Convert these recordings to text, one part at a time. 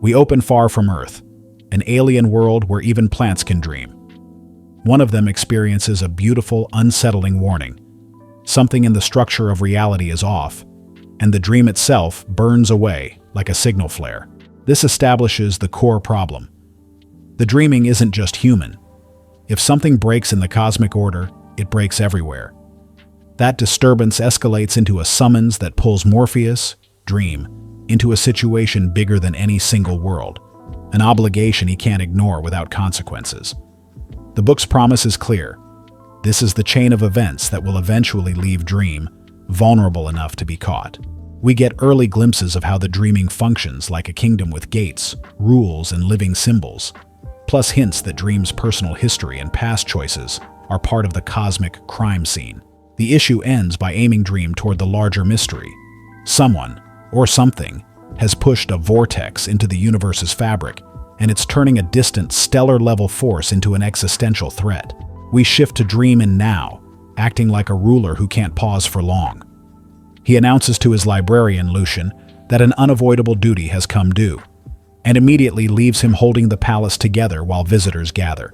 We open far from Earth, an alien world where even plants can dream. One of them experiences a beautiful, unsettling warning. Something in the structure of reality is off, and the dream itself burns away like a signal flare. This establishes the core problem. The dreaming isn't just human. If something breaks in the cosmic order, it breaks everywhere. That disturbance escalates into a summons that pulls Morpheus, Dream, into a situation bigger than any single world, an obligation he can't ignore without consequences. The book's promise is clear. This is the chain of events that will eventually leave Dream vulnerable enough to be caught. We get early glimpses of how the dreaming functions like a kingdom with gates, rules, and living symbols, plus hints that Dream's personal history and past choices are part of the cosmic crime scene. The issue ends by aiming Dream toward the larger mystery. Someone, or something, has pushed a vortex into the universe's fabric, and it's turning a distant stellar-level force into an existential threat. We shift to Dream in now, acting like a ruler who can't pause for long. He announces to his librarian, Lucian, that an unavoidable duty has come due, and immediately leaves him holding the palace together while visitors gather.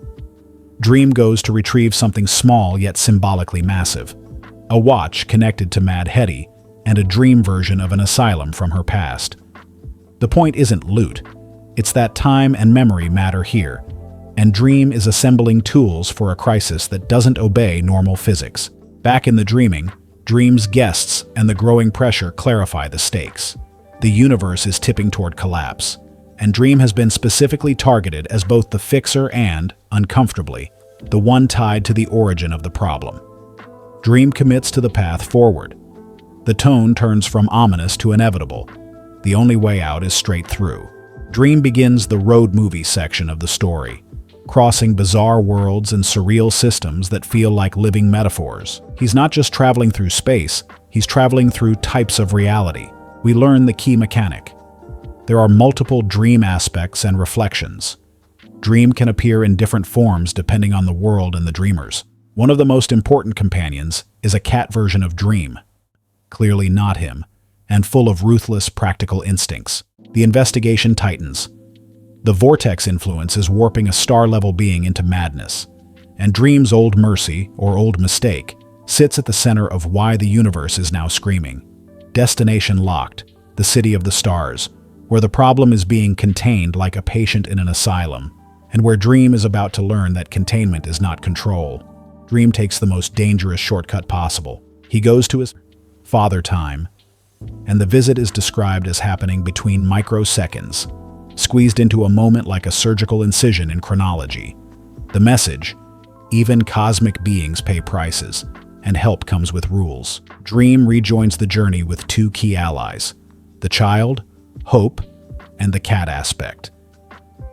Dream goes to retrieve something small yet symbolically massive, a watch connected to Mad Hetty, and a dream version of an asylum from her past. The point isn't loot, it's that time and memory matter here, and Dream is assembling tools for a crisis that doesn't obey normal physics. Back in the dreaming, Dream's guests and the growing pressure clarify the stakes. The universe is tipping toward collapse, and Dream has been specifically targeted as both the fixer and, uncomfortably, the one tied to the origin of the problem. Dream commits to the path forward. The tone turns from ominous to inevitable. The only way out is straight through. Dream begins the road movie section of the story, crossing bizarre worlds and surreal systems that feel like living metaphors. He's not just traveling through space, he's traveling through types of reality. We learn the key mechanic. There are multiple dream aspects and reflections. Dream can appear in different forms depending on the world and the dreamers. One of the most important companions is a cat version of Dream, clearly not him, and full of ruthless practical instincts. The investigation tightens. The vortex influence is warping a star-level being into madness, and Dream's old mercy, or old mistake, sits at the center of why the universe is now screaming. Destination locked, the city of the stars, where the problem is being contained like a patient in an asylum, and where Dream is about to learn that containment is not control. Dream takes the most dangerous shortcut possible. He goes to his father time, and the visit is described as happening between microseconds, squeezed into a moment like a surgical incision in chronology. The message: even cosmic beings pay prices, and help comes with rules. Dream rejoins the journey with two key allies: the child, Hope, and the cat aspect.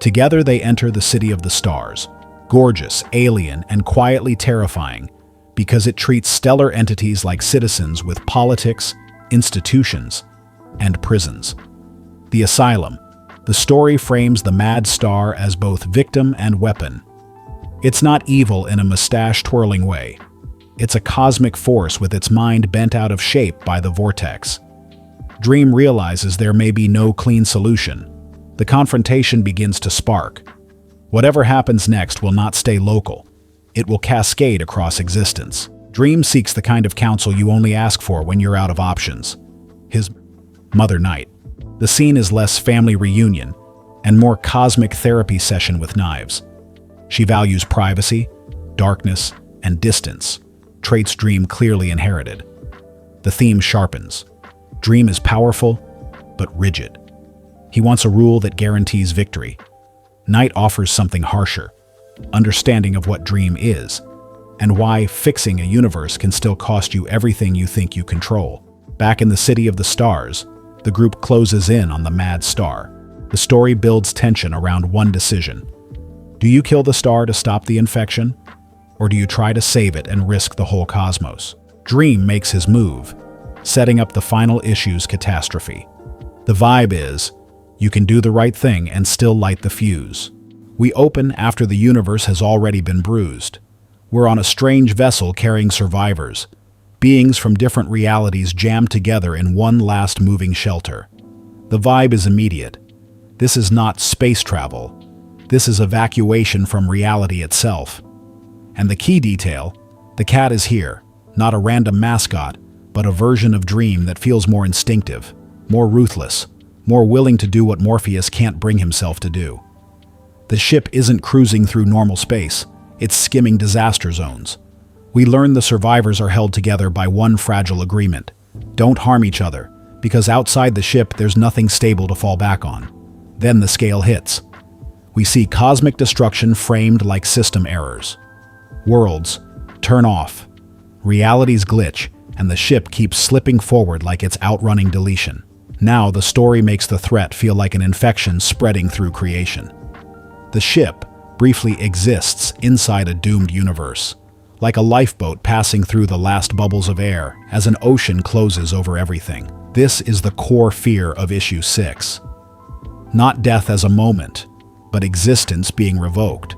Together they enter the city of the stars, gorgeous, alien, and quietly terrifying, because it treats stellar entities like citizens with politics, institutions, and prisons. The asylum. The story frames the mad star as both victim and weapon. It's not evil in a mustache-twirling way. It's a cosmic force with its mind bent out of shape by the vortex. Dream realizes there may be no clean solution. The confrontation begins to spark. Whatever happens next will not stay local. It will cascade across existence. Dream seeks the kind of counsel you only ask for when you're out of options. His Mother Night. The scene is less family reunion and more cosmic therapy session with knives. She values privacy, darkness, and distance, traits Dream clearly inherited. The theme sharpens. Dream is powerful, but rigid. He wants a rule that guarantees victory. Night offers something harsher, understanding of what Dream is, and why fixing a universe can still cost you everything you think you control. Back in the city of the stars, the group closes in on the mad star. The story builds tension around one decision. Do you kill the star to stop the infection? Or do you try to save it and risk the whole cosmos? Dream makes his move, setting up the final issue's catastrophe. The vibe is, you can do the right thing and still light the fuse. We open after the universe has already been bruised. We're on a strange vessel carrying survivors, beings from different realities jammed together in one last moving shelter. The vibe is immediate. This is not space travel. This is evacuation from reality itself. And the key detail, the cat is here, not a random mascot, but a version of Dream that feels more instinctive, more ruthless, more willing to do what Morpheus can't bring himself to do. The ship isn't cruising through normal space, it's skimming disaster zones. We learn the survivors are held together by one fragile agreement. Don't harm each other, because outside the ship there's nothing stable to fall back on. Then the scale hits. We see cosmic destruction framed like system errors. Worlds turn off. Realities glitch, and the ship keeps slipping forward like it's outrunning deletion. Now the story makes the threat feel like an infection spreading through creation. The ship briefly exists inside a doomed universe, like a lifeboat passing through the last bubbles of air as an ocean closes over everything. This is the core fear of Issue 6. Not death as a moment, but existence being revoked.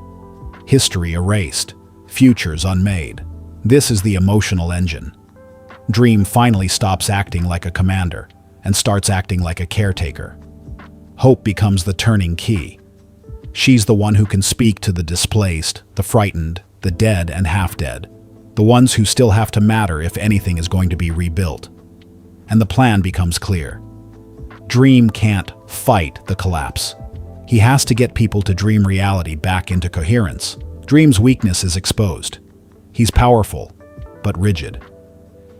History erased, futures unmade. This is the emotional engine. Dream finally stops acting like a commander and starts acting like a caretaker. Hope becomes the turning key. She's the one who can speak to the displaced, the frightened, the dead and half-dead, the ones who still have to matter if anything is going to be rebuilt. And the plan becomes clear. Dream can't fight the collapse. He has to get people to dream reality back into coherence. Dream's weakness is exposed. He's powerful, but rigid.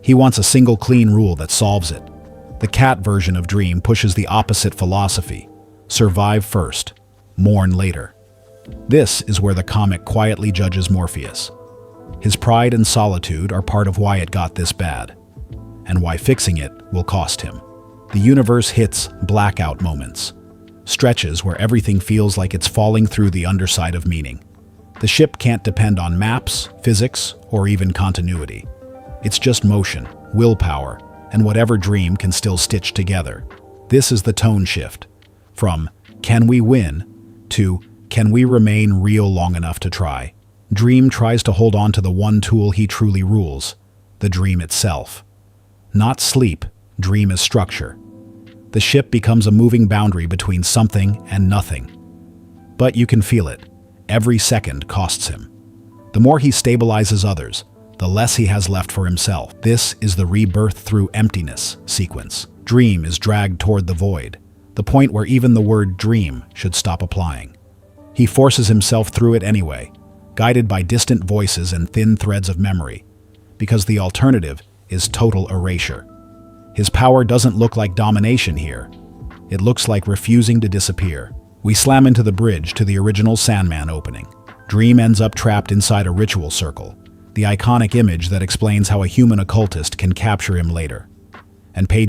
He wants a single clean rule that solves it. The cat version of Dream pushes the opposite philosophy. Survive first, mourn later. This is where the comic quietly judges Morpheus. His pride and solitude are part of why it got this bad, and why fixing it will cost him. The universe hits blackout moments, stretches where everything feels like it's falling through the underside of meaning. The ship can't depend on maps, physics, or even continuity. It's just motion, willpower, and whatever Dream can still stitch together. This is the tone shift, from "can we win" to "can we remain real long enough to try?" Dream tries to hold on to the one tool he truly rules, the dream itself. Not sleep, dream is structure. The ship becomes a moving boundary between something and nothing. But you can feel it. Every second costs him. The more he stabilizes others, the less he has left for himself. This is the rebirth through emptiness sequence. Dream is dragged toward the void, the point where even the word dream should stop applying. He forces himself through it anyway, guided by distant voices and thin threads of memory, because the alternative is total erasure. His power doesn't look like domination here. It looks like refusing to disappear. We slam into the bridge to the original Sandman opening. Dream ends up trapped inside a ritual circle, the iconic image that explains how a human occultist can capture him later. And page